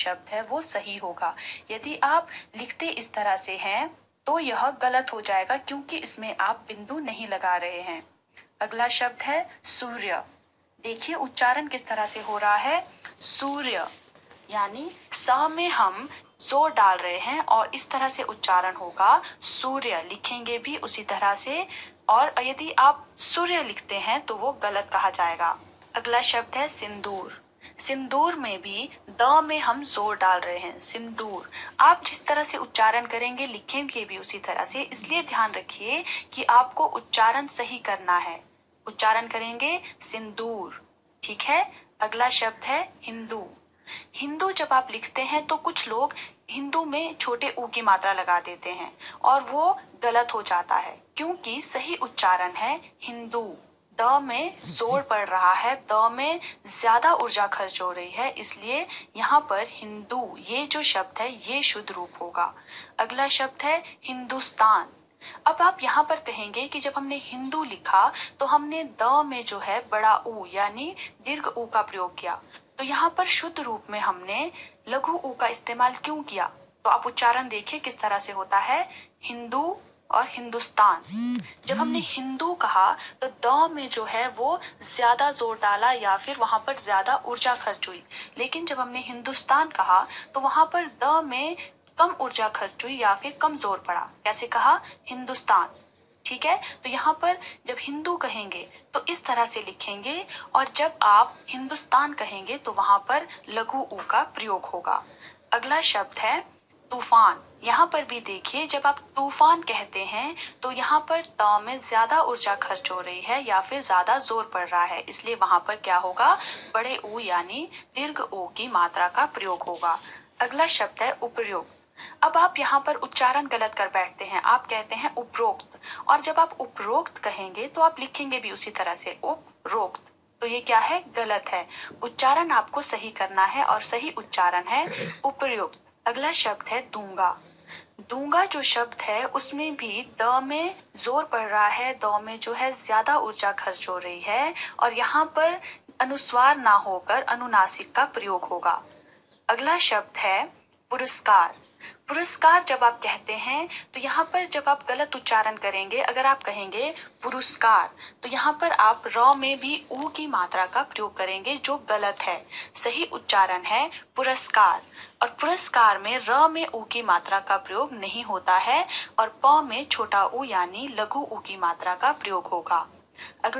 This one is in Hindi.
शब्द है वो सही होगा। यदि आप लिखते इस तरह से हैं तो यह गलत हो जाएगा क्योंकि इसमें आप बिंदु नहीं लगा रहे हैं। अगला शब्द है सूर्य। देखिए उच्चारण किस तरह से हो रहा है, सूर्य, यानी स में हम जोर डाल रहे हैं और इस तरह से उच्चारण होगा। सूर्य लिखेंगे भी उसी तरह से, और यदि आप सूर्य लिखते हैं तो वो गलत कहा जाएगा। अगला शब्द है सिंदूर। सिंदूर में भी द में हम जोर डाल रहे हैं, सिंदूर। आप जिस तरह से उच्चारण करेंगे लिखेंगे भी उसी तरह से, इसलिए ध्यान रखिए कि आपको उच्चारण सही करना है। उच्चारण करेंगे सिंदूर, ठीक है। अगला शब्द है हिंदू। हिंदू जब आप लिखते हैं तो कुछ लोग हिंदू में छोटे ऊ की मात्रा लगा देते हैं और वो गलत हो जाता है, क्योंकि सही उच्चारण है हिंदू। द में जोर पड़ रहा है, द में ज्यादा ऊर्जा खर्च हो रही है, इसलिए यहाँ पर हिंदू ये जो शब्द है ये शुद्ध रूप होगा। अगला शब्द है हिंदुस्तान। अब आप यहाँ पर कहेंगे कि जब हमने हिंदू लिखा तो हमने द में जो है बड़ा ऊ यानी दीर्घ ऊ का प्रयोग किया, तो यहाँ पर शुद्ध रूप में हमने लघु ऊ का इस्तेमाल क्यों किया। तो आप उच्चारण देखिए किस तरह से होता है, हिंदू और हिंदुस्तान। जब हमने हिंदू कहा तो द में जो है वो ज्यादा जोर डाला या फिर वहां पर ज्यादा ऊर्जा खर्च हुई, लेकिन जब हमने हिंदुस्तान कहा तो वहां पर द में कम ऊर्जा खर्च हुई या फिर कम जोर पड़ा। कैसे कहा, हिंदुस्तान, ठीक है। तो यहाँ पर जब हिंदू कहेंगे तो इस तरह से लिखेंगे, और जब आप हिंदुस्तान कहेंगे तो वहां पर लघु ऊ का प्रयोग होगा। अगला शब्द है तूफान। यहाँ पर भी देखिए जब आप तूफान कहते हैं तो यहाँ पर त में ज्यादा ऊर्जा खर्च हो रही है या फिर ज्यादा जोर पड़ रहा है, इसलिए वहां पर क्या होगा, बड़े ऊ यानी दीर्घ ऊ की मात्रा का प्रयोग होगा। अगला शब्द है उपयुक्त। अब आप यहाँ पर उच्चारण गलत कर बैठते हैं, आप कहते हैं उपरोक्त, और जब आप उपरोक्त कहेंगे तो आप लिखेंगे भी उसी तरह से उपरोक्त, तो ये क्या है, गलत है। उच्चारण आपको सही करना है और सही उच्चारण है उपयुक्त। अगला शब्द है दूंगा। दूंगा जो शब्द है उसमें भी द में जोर पड़ रहा है, द में जो है ज्यादा ऊर्जा खर्च हो रही है, और यहाँ पर अनुस्वार ना होकर अनुनासिक का प्रयोग होगा। अगला शब्द है पुरस्कार। पुरस्कार जब आप कहते हैं तो यहाँ पर जब आप गलत उच्चारण करेंगे, अगर आप कहेंगे पुरस्कार तो यहाँ पर आप र में भी ऊ की मात्रा का प्रयोग करेंगे जो गलत है। सही उच्चारण है पुरस्कार, और पुरस्कार में र में ऊ की मात्रा का प्रयोग नहीं होता है और प में छोटा ऊ यानी लघु ऊ की मात्रा का प्रयोग होगा। अगला